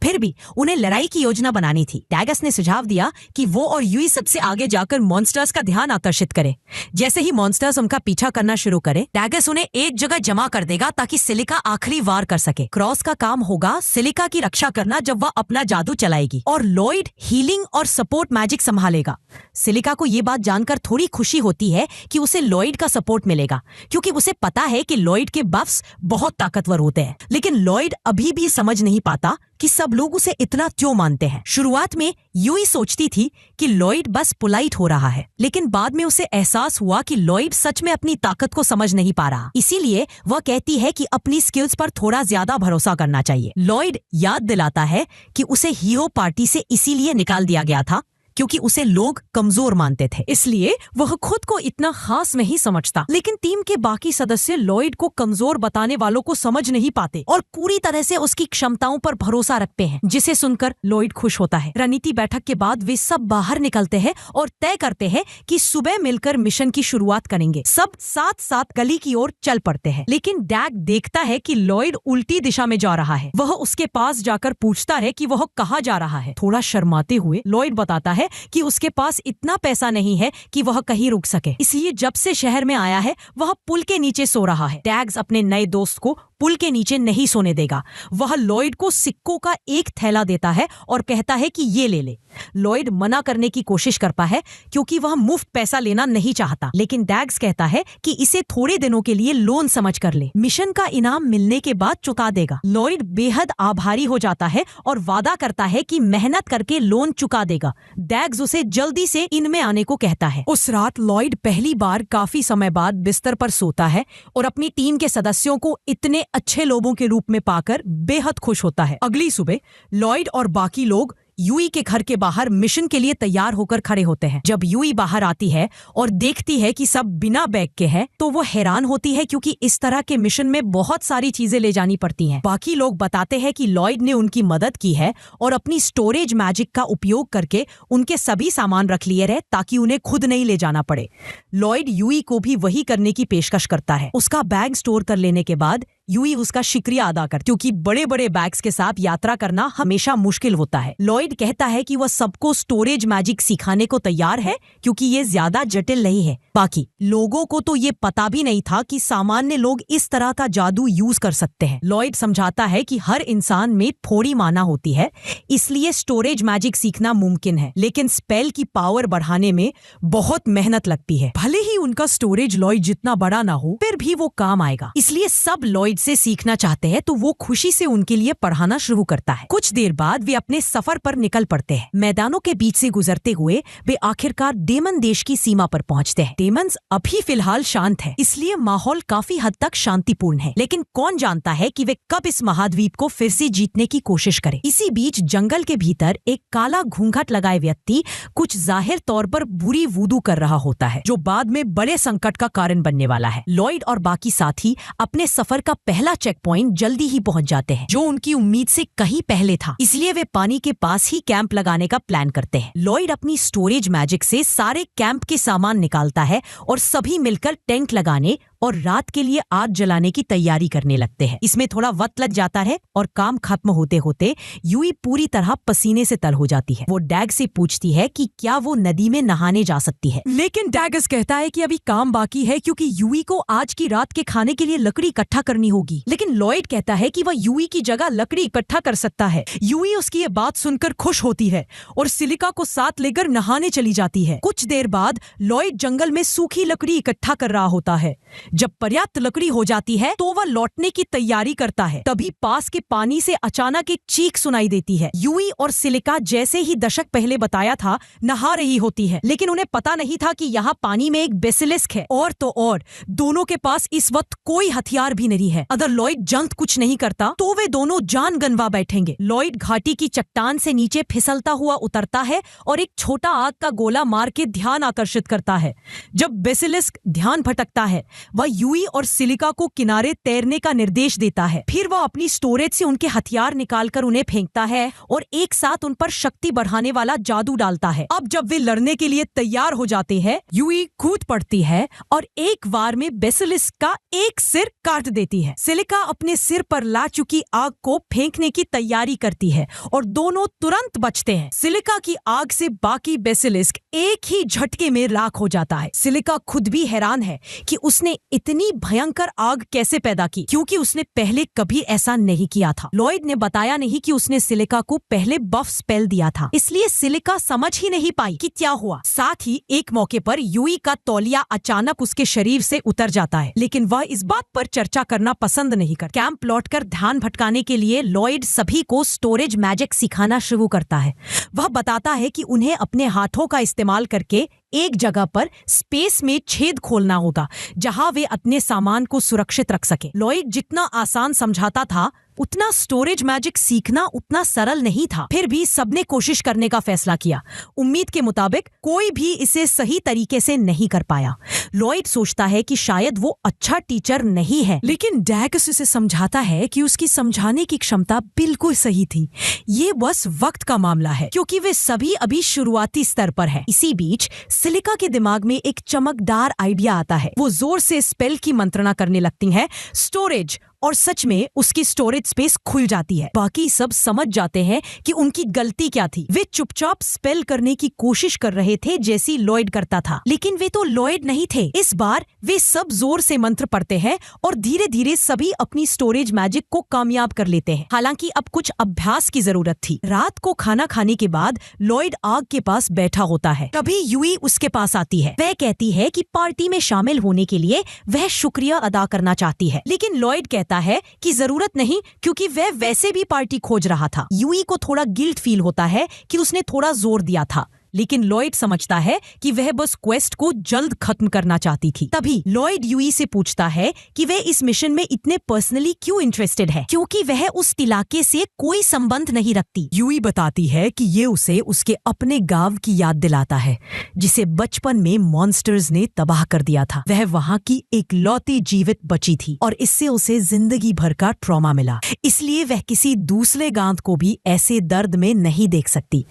फिर भी उन्हें लड़ाई की योजना बनानी थी। डैगस ने सुझाव दिया कि वो और यूई सबसे आगे जाकर मॉन्स्टर्स का ध्यान आकर्षित करे। जैसे ही मॉन्स्टर्स उनका पीछा करना शुरू करे, डैगस उन्हें एक जगह जमा कर देगा ताकि सिलिका आखिरी वार कर सके। क्रॉस का काम होगा सिलिका की रक्षा करना जब वह अपना जादू चलाएगी, और लॉयड हीलिंग और सपोर्ट मैजिक संभालेगा। सिलिका को ये बात जानकर थोड़ी खुशी होती है कि उसे लॉयड का सपोर्ट मिलेगा, क्योंकि उसे पता है कि लॉयड के बफ्स बहुत ताकतवर होते हैं। लेकिन लॉयड अभी भी समझ नहीं पाता कि सब लोग उसे इतना क्यों मानते हैं। शुरुआत में यूई सोचती थी कि लॉयड बस पोलाइट हो रहा है, लेकिन बाद में उसे एहसास हुआ कि लॉयड सच में अपनी ताकत को समझ नहीं पा रहा। इसीलिए वह कहती है कि अपनी स्किल्स पर थोड़ा ज्यादा भरोसा करना चाहिए। लॉयड याद दिलाता है कि उसे हीरो पार्टी से इसीलिए निकाल दिया गया था क्योंकि उसे लोग कमजोर मानते थे, इसलिए वह खुद को इतना खास नहीं समझता। लेकिन टीम के बाकी सदस्य लॉयड को कमजोर बताने वालों को समझ नहीं पाते और पूरी तरह से उसकी क्षमताओं पर भरोसा रखते हैं, जिसे सुनकर लॉयड खुश होता है। रणनीति बैठक के बाद वे सब बाहर निकलते हैं और तय करते हैं कि सुबह मिलकर मिशन की शुरुआत करेंगे। सब साथ साथ गली की ओर चल पड़ते हैं, लेकिन डैग देखता है कि लॉयड उल्टी दिशा में जा रहा है। वह उसके पास जाकर पूछता है कि वह कहाँ जा रहा है। थोड़ा शर्माते हुए लॉयड बताता है कि उसके पास इतना पैसा नहीं है कि वह कहीं रुक सके, इसलिए जब से शहर में आया है वह पुल के नीचे सो रहा है। डैग्स अपने नए दोस्त को पुल के नीचे नहीं सोने देगा। वह लॉयड को सिक्कों का एक थैला देता है और कहता है कि ये ले ले। लॉयड मना करने की कोशिश करता है क्योंकि वह मुफ्त पैसा लेना नहीं चाहता, लेकिन डैग्स कहता है कि इसे थोड़े दिनों के लिए लोन समझ कर ले, मिशन का इनाम मिलने के बाद चुका देगा। लॉयड बेहद आभारी हो जाता है और वादा करता है कि मेहनत करके लोन चुका देगा। डैग्स उसे जल्दी से इनमें आने को कहता है। उस रात लॉयड पहली बार काफी समय बाद बिस्तर पर सोता है और अपनी टीम के सदस्यों को इतने अच्छे लोगों के रूप में पाकर बेहद खुश होता है। अगली सुबह लॉयड और बाकी लोग यूई के घर के बाहर मिशन के लिए तैयार होकर खड़े होते हैं। जब यूई बाहर आती है और देखती है कि सब बिना बैग के हैं, तो वो हैरान होती है क्योंकि इस तरह के मिशन में बहुत सारी चीजें ले जानी पड़ती हैं। बाकी लोग बताते हैं कि लॉयड ने उनकी मदद की है और अपनी स्टोरेज मैजिक का उपयोग करके उनके सभी सामान रख लिए रहे ताकि उन्हें खुद नहीं ले जाना पड़े। लॉयड यूई को भी वही करने की पेशकश करता है। उसका बैग स्टोर कर लेने के बाद यूई उसका शुक्रिया अदा कर, क्योंकि बड़े बड़े बैग्स के साथ यात्रा करना हमेशा मुश्किल होता है। लॉयड कहता है कि वह सबको स्टोरेज मैजिक सिखाने को तैयार है क्योंकि ये ज्यादा जटिल नहीं है। बाकी लोगों को तो ये पता भी नहीं था कि सामान्य लोग इस तरह का जादू यूज कर सकते हैं। लॉयड समझाता है कि हर इंसान में थोड़ी माना होती है, इसलिए स्टोरेज मैजिक सीखना मुमकिन है, लेकिन स्पेल की पावर बढ़ाने में बहुत मेहनत लगती है। भले ही उनका स्टोरेज लॉयड जितना बड़ा ना हो, फिर भी वो काम आएगा। इसलिए सब लॉयड से सीखना चाहते हैं, तो वो खुशी से उनके लिए पढ़ाना शुरू करता है। कुछ देर बाद वे अपने सफर पर निकल पड़ते हैं। मैदानों के बीच से गुजरते हुए वे आखिरकार डेमन देश की सीमा पर पहुंचते हैं। डेमन्स अभी फिलहाल शांत है, इसलिए माहौल काफी हद तक शांतिपूर्ण है, लेकिन कौन जानता है कि वे कब इस महाद्वीप को फिर से जीतने की कोशिश करें। इसी बीच जंगल के भीतर एक काला घूंघट लगाए व्यक्ति कुछ जाहिर तौर पर बुरी वूडू कर रहा होता है, जो बाद में बड़े संकट का कारण बनने वाला है। लॉयड और बाकी साथी अपने सफर का पहला चेक पॉइंट जल्दी ही पहुंच जाते हैं, जो उनकी उम्मीद से कहीं पहले था। इसलिए वे पानी के पास ही कैंप लगाने का प्लान करते हैं। लॉयड अपनी स्टोरेज मैजिक से सारे कैंप के सामान निकालता है और सभी मिलकर टेंट लगाने और रात के लिए आग जलाने की तैयारी करने लगते हैं। इसमें थोड़ा वक्त लग जाता है और काम खत्म होते होते यूई पूरी तरह पसीने से तर हो जाती है। वो डैग से पूछती है कि क्या वो नदी में नहाने जा सकती है, लेकिन डैगस कहता है कि अभी काम बाकी है क्योंकि यूई को आज की रात के खाने के लिए लकड़ी इकट्ठा करनी होगी। लेकिन लॉयड कहता है कि वह यूई की जगह लकड़ी इकट्ठा कर सकता है। यूई उसकी ये बात सुनकर खुश होती है और सिलिका को साथ लेकर नहाने चली जाती है। कुछ देर बाद लॉयड जंगल में सूखी लकड़ी इकट्ठा कर रहा होता है। जब पर्याप्त लकड़ी हो जाती है तो वह लौटने की तैयारी करता है। तभी पास के पानी से अचानक एक चीख सुनाई देती है। यूई और सिलिका जैसे ही दशक पहले बताया था नहा रही होती है, लेकिन उन्हें पता नहीं था कि यहाँ पानी में एक बेसिलिस्क है। और तो और दोनों के पास इस वक्त कोई हथियार भी नहीं है। अगर लॉयड जल्द कुछ नहीं करता तो वे दोनों जान गंवा बैठेंगे। लॉयड घाटी की चट्टान से नीचे फिसलता हुआ उतरता है और एक छोटा आग का गोला मार के ध्यान आकर्षित करता है। जब बेसिलिस्क ध्यान भटकता है, वह यूई और सिलिका को किनारे तैरने का निर्देश देता है। फिर वह अपनी स्टोरेज से उनके हथियार निकालकर उन्हें फेंकता है और एक साथ उन पर शक्ति बढ़ाने वाला जादू डालता है। अब जब वे लड़ने के लिए तैयार हो जाते हैं, यूई कूद पड़ती है और एक वार में बेसिलिस्क का एक सिर काट देती है। सिलिका अपने सिर पर ला चुकी आग को फेंकने की तैयारी करती है और दोनों तुरंत बचते हैं। सिलिका की आग से बाकी बेसिलिस्क एक ही झटके में राख हो जाता है। सिलिका खुद भी हैरान है कि उसने इतनी भयंकर आग कैसे पैदा की, क्योंकि उसने पहले कभी ऐसा नहीं किया था। लॉयड ने बताया नहीं कि उसने सिलिका को पहले बफ स्पेल दिया था, इसलिए सिलिका समझ ही नहीं पाई कि क्या हुआ। साथ ही एक मौके पर यूई का तौलिया अचानक उसके शरीर से उतर जाता है, लेकिन वह इस बात पर चर्चा करना पसंद नहीं करता। कैंप लौटकर ध्यान भटकाने के लिए लॉयड सभी को स्टोरेज मैजिक सिखाना शुरू करता है। वह बताता है कि उन्हें अपने हाथों का इस्तेमाल करके एक जगह पर स्पेस में छेद खोलना होगा जहां वे अपने सामान को सुरक्षित रख सके। लॉयड जितना आसान समझाता था उतना स्टोरेज मैजिक सीखना उतना सरल नहीं था। फिर भी सबने कोशिश करने का फैसला किया। उम्मीद के मुताबिक कोई भी इसे सही तरीके से नहीं कर पाया। लॉयड सोचता है कि शायद वो अच्छा टीचर नहीं है, लेकिन डैगस उसे समझाता है कि उसकी समझाने की क्षमता बिल्कुल सही थी। ये बस वक्त का मामला है क्योंकि वे सभी अभी शुरुआती स्तर पर है। इसी बीच सिलिका के दिमाग में एक चमकदार आइडिया आता है। वो जोर से स्पेल की मंत्रणा करने लगती है स्टोरेज, और सच में उसकी स्टोरेज स्पेस खुल जाती है। बाकी सब समझ जाते हैं कि उनकी गलती क्या थी। वे चुपचाप स्पेल करने की कोशिश कर रहे थे जैसी लॉयड करता था, लेकिन वे तो लॉयड नहीं थे। इस बार वे सब जोर से मंत्र पढ़ते हैं और धीरे धीरे सभी अपनी स्टोरेज मैजिक को कामयाब कर लेते हैं। हालांकि अब कुछ अभ्यास की जरूरत थी। रात को खाना खाने के बाद लॉयड आग के पास बैठा होता है। तभी यूई उसके पास आती है। वह कहती है कि पार्टी में शामिल होने के लिए वह शुक्रिया अदा करना चाहती है, लेकिन लॉयड कहता है कि जरूरत नहीं क्योंकि वह वैसे भी पार्टी खोज रहा था। यूई को थोड़ा गिल्ट फील होता है कि उसने थोड़ा जोर दिया था, लेकिन लॉयड समझता है कि वह बस क्वेस्ट को जल्द खत्म करना चाहती थी। तभी लॉयड यूई से पूछता है कि वह इस मिशन में इतने पर्सनली क्यों इंटरेस्टेड है, क्योंकि वह उस इलाके से कोई संबंध नहीं रखती। यूई बताती है कि ये उसे उसके अपने गांव की याद दिलाता है जिसे बचपन में मॉन्स्टर्स ने तबाह कर दिया था। वह वहाँ की एक लौती जीवित बची थी और इससे उसे जिंदगी भर का ट्रॉमा मिला, इसलिए वह किसी दूसरे गांव को भी ऐसे दर्द में नहीं देख सकती।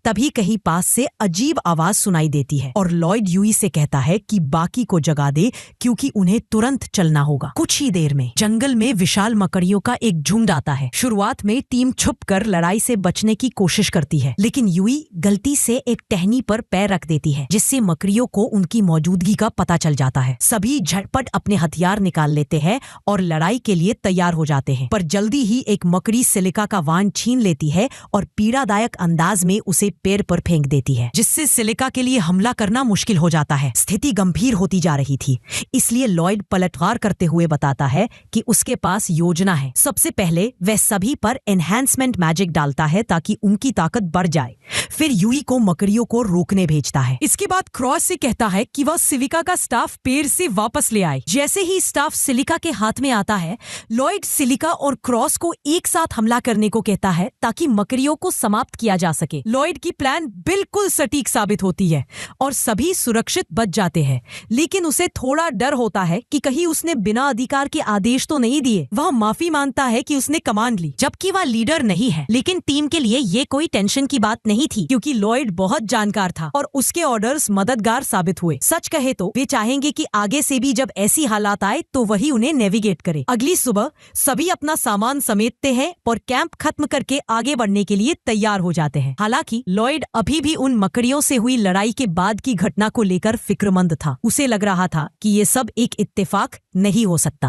तभी कहीं पास से अजीब आवाज सुनाई देती है और लॉयड यूई से कहता है कि बाकी को जगा दे क्योंकि उन्हें तुरंत चलना होगा। कुछ ही देर में जंगल में विशाल मकड़ियों का एक झुंड आता है। शुरुआत में टीम छुपकर लड़ाई से बचने की कोशिश करती है, लेकिन यूई गलती से एक टहनी पर पैर रख देती है जिससे मकड़ियों को उनकी मौजूदगी का पता चल जाता है। सभी झटपट अपने हथियार निकाल लेते हैं और लड़ाई के लिए तैयार हो जाते हैं, पर जल्दी ही एक मकड़ी सिलिका का वाण छीन लेती है और पीड़ादायक अंदाज में उसे पैर पर फेंक देती है, जिससे सिलिका के लिए हमला करना मुश्किल हो जाता है। स्थिति गंभीर होती जा रही थी, इसलिए लॉयड पलटवार करते हुए बताता है कि उसके पास योजना है। सबसे पहले वह सभी पर एनहांसमेंट मैजिक डालता है ताकि उनकी ताकत बढ़ जाए। फिर यूई को मकड़ियों को रोकने भेजता है। इसके बाद क्रॉस से कहता है कि वह सिलिका का स्टाफ पेड़ से वापस ले आए। जैसे ही स्टाफ सिलिका के हाथ में आता है, लॉयड सिलिका और क्रॉस को एक साथ हमला करने को कहता है ताकि मकड़ियों को समाप्त किया जा सके। लॉयड की प्लान बिल्कुल सटीक साबित होती है और सभी सुरक्षित बच जाते हैं, लेकिन उसे थोड़ा डर होता है कि कहीं उसने बिना अधिकार के आदेश तो नहीं दिए। वह माफी मांगता है कि उसने कमांड ली, जबकि वह लीडर नहीं है। लेकिन टीम के लिए ये कोई टेंशन की बात नहीं थी क्योंकि लॉयड बहुत जानकार था और उसके ऑर्डर्स मददगार साबित हुए। सच कहे तो वे चाहेंगे कि आगे से भी जब ऐसी हालात आए तो वही उन्हें नेविगेट करे। अगली सुबह सभी अपना सामान समेटते हैं और कैंप खत्म करके आगे बढ़ने के लिए तैयार हो जाते हैं। हालांकि लॉयड अभी भी उन मकड़ियों से हुई लड़ाई के बाद की घटना को लेकर फिक्रमंद था। उसे लग रहा था कि ये सब एक इत्तेफाक नहीं हो सकता।